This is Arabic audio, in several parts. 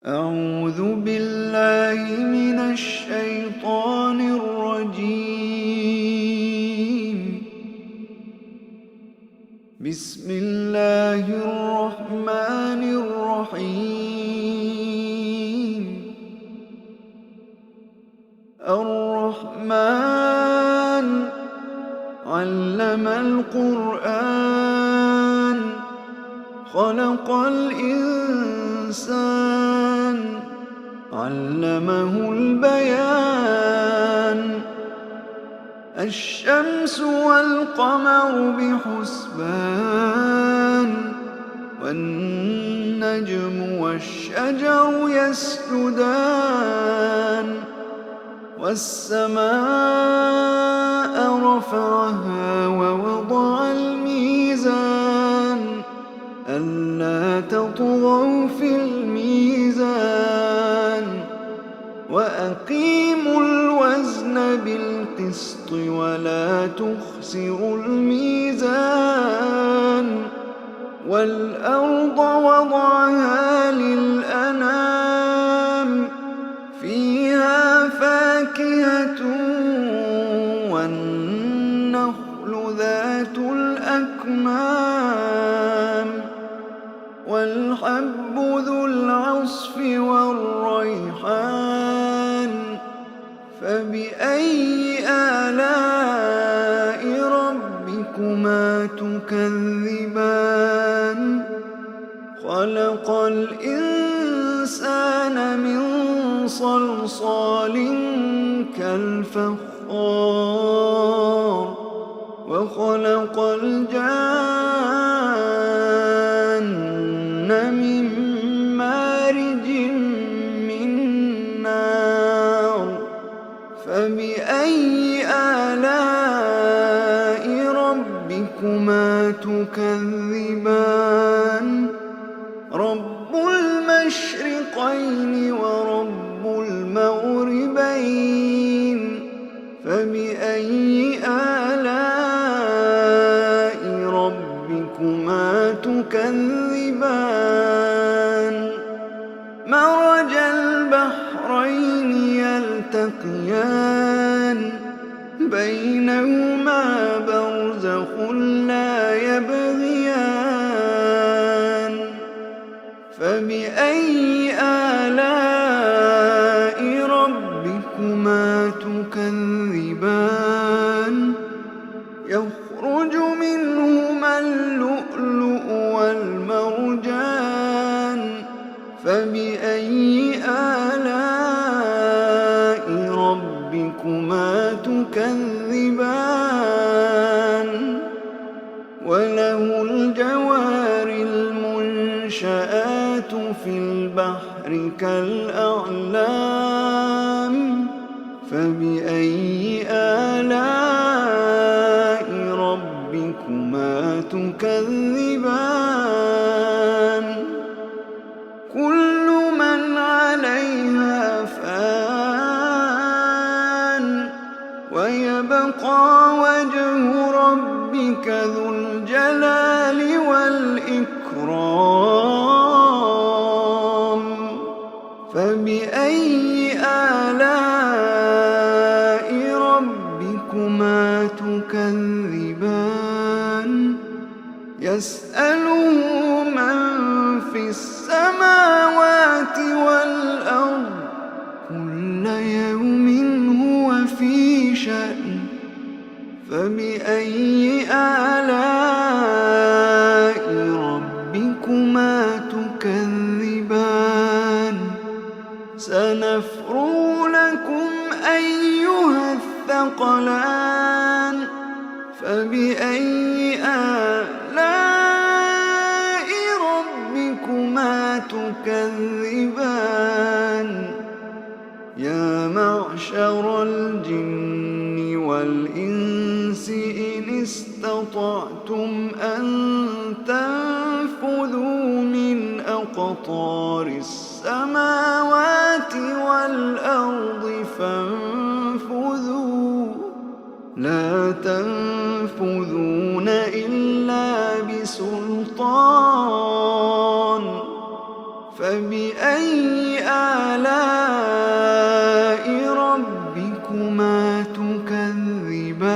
أعوذ بالله من الشيطان الرجيم. بسم الله الرحمن الرحيم. الرحمن علم القرآن خلق الإنسان علمه البيان. الشمس والقمر بحسبان والنجم والشجر يسجدان. والسماء رفعها ووضع الميزان ألا تطغوا في الميزان وأقيموا الوزن بالقسط ولا تخسروا الميزان. والأرض وضعها للأنام فيها فاكهة والنخل ذات الأكمام والحب ذو العصف والريحان. فبأي آلاء ربكما تكذبان؟ خلق الإنسان من صلصال كالفخار وخلق الجان من مارج من نار. فبأي آلاء ربكما تكذبان؟ رب المشرقين ورب المغربين. فبأي آلاء ربكما تكذبان؟ مرج البحرين يلتقيان بينهما برزخ لا يبغيان. فبأي آلاء ربكما تكذبان؟ يخرج منهما اللؤلؤ والمرجان. فبأي آلاء ربكما تكذبان؟ وله الجوار المنشآت في البحر كالأعلام. فبأي آلاء ربكما تكذبان؟ كل من عليها فان ويبقى وجه ربك ذو الجلال والإكرام. فبأي آلاء ربكما تكذبان؟ يسأله من في السماوات والأرض كل يوم هو في شأن. فبأي آلاء ربكما تكذبان؟ سنفرغ لكم أيها الثقلان. فبأي آلاء ربكما تكذبان؟ يا معشر الجن والإنس إن استطعتم أن تنفذوا من أقطار السماوات والأرض فانفذوا لا تنفذون إلا بسلطان. فبأي ربكما تكذبان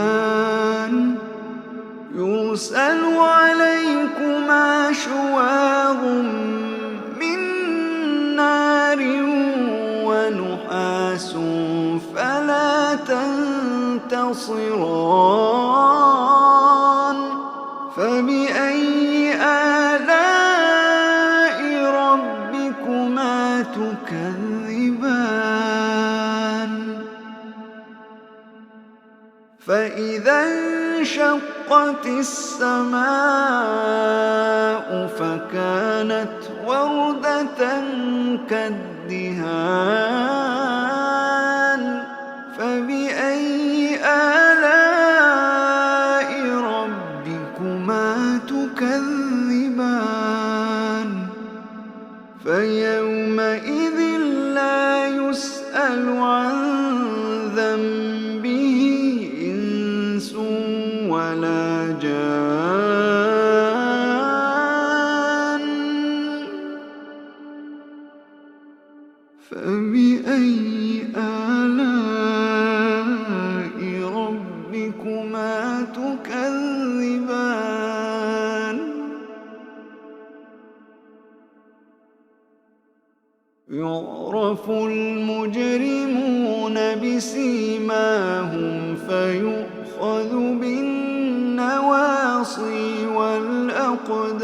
يرسل عليكما شواظ من نار ونحاس فلا تنتصران فبأي آلاء ربكما تكذبان فإذا انشقت السماء فكانت وردة كالدهان فبأي آلاء ربكما تكذبان فيومئذ لا يسأل عن ذنبه إنس ولا جان فبأي آلاء ربكما تكذبان يعرف المجرمون بسيماهم فيؤخذ بالنواصي والأقدام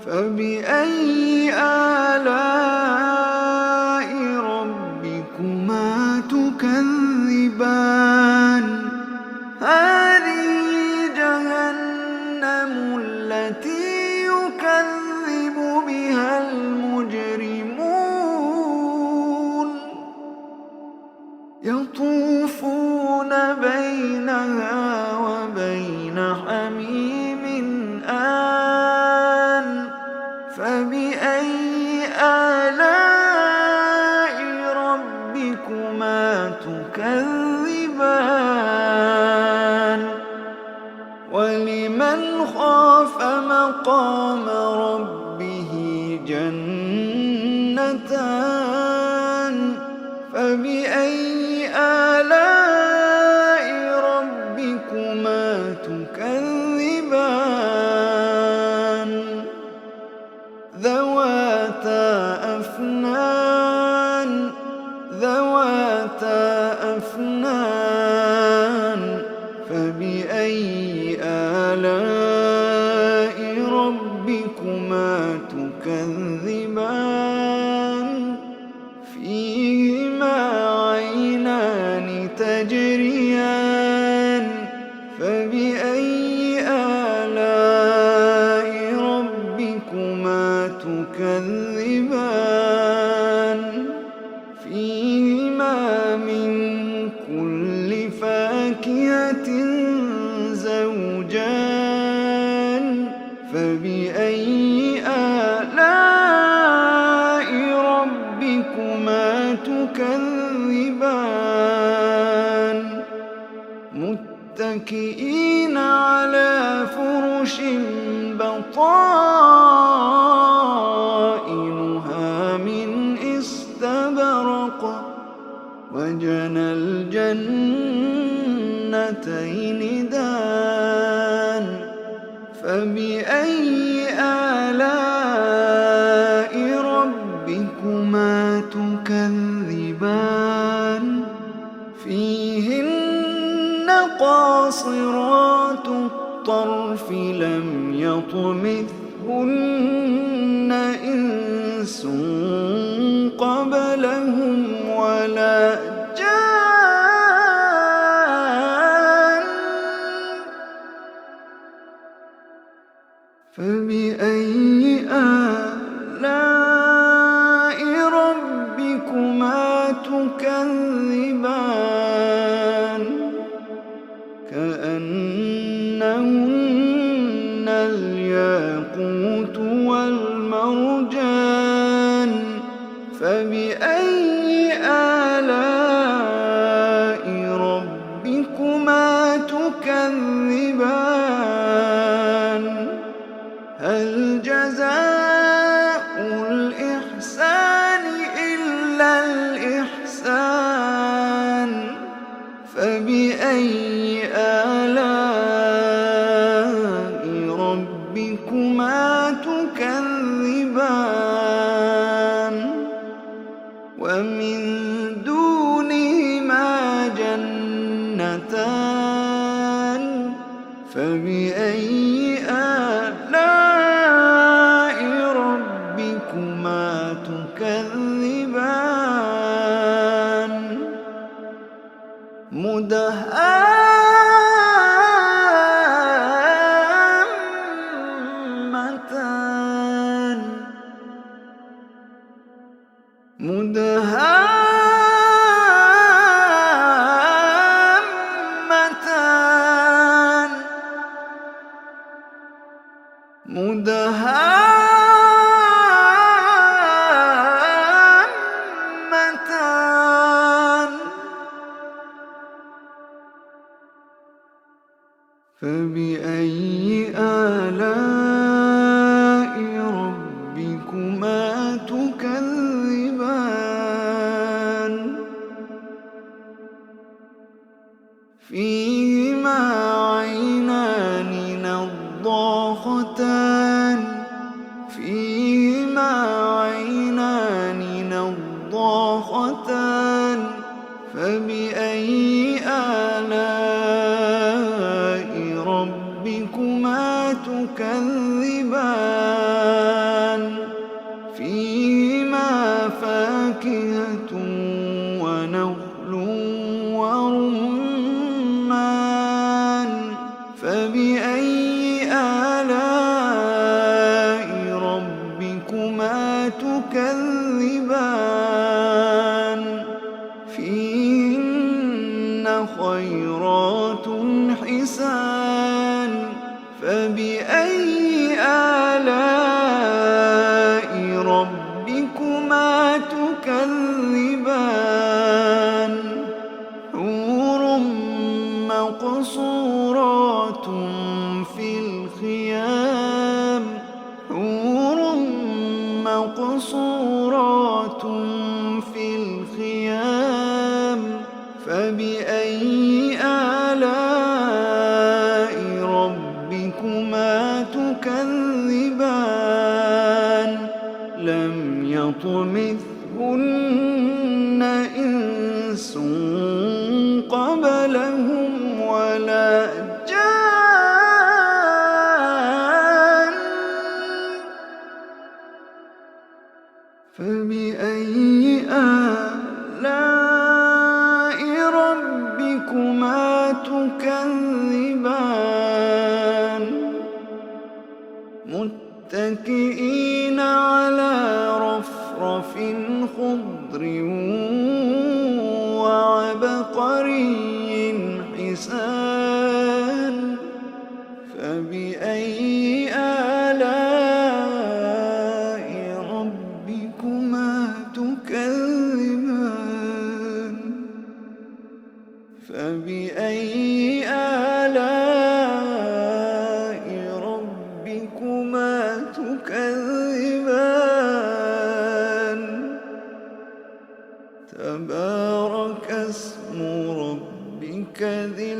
فبأي آلاء ربكما تكذبان هذه جهنم التي يكذب بها المجرمون يطوفون بينها وبين حميم آن فبأي آلاء ربكما تكذبان ولمن خاف مقام ربه جنتان فبأي آلاء ربكما تكذبان ذواتا أفنان فبأي آلاء ربكما تكذبان فيهما عينان تجريان فبأي آلاء ربكما تكذبان فيهما من كل فاكهة زوجان فبأي آلاء ربكما تكذبان متكئين على فرش بطائنها من استبرق وجنى الجنتين دان فبأي آلاء ربكما تكذبان فيهن قاصرات الطرف لم يطمثهن إنس قبلهم ولا جان فبأي آلاء ربكما تكذبان كأنهن الياقوت والمرجان فبأي آلاء مدهامتان مدهامتان مدهامتان فبأي آلاء ربكما تكذبان فيهما عينان نضاختان فيهما عينان نضاختان فبأي آلاء ربكما تكذبان فيهما فاكهة ونخل ورمان فبأي آلاء ربكما تكذبان فيهن خيرات حسان فبأي آلاء ربكما تكذبان حور مقصورات في الخيام حور مقصورات في الخيام فبأي آلاء ربكما تكذبان لم يطمثهن إنس قبلهم ولا جان فبأي آلاء ربكما تكذبان متكئين على رفرف خضر وعبقري حسان فبأي آلاء ربكما تكذبان فبأي آلاء ربكما تكذبان تبارك اسم ربك ذي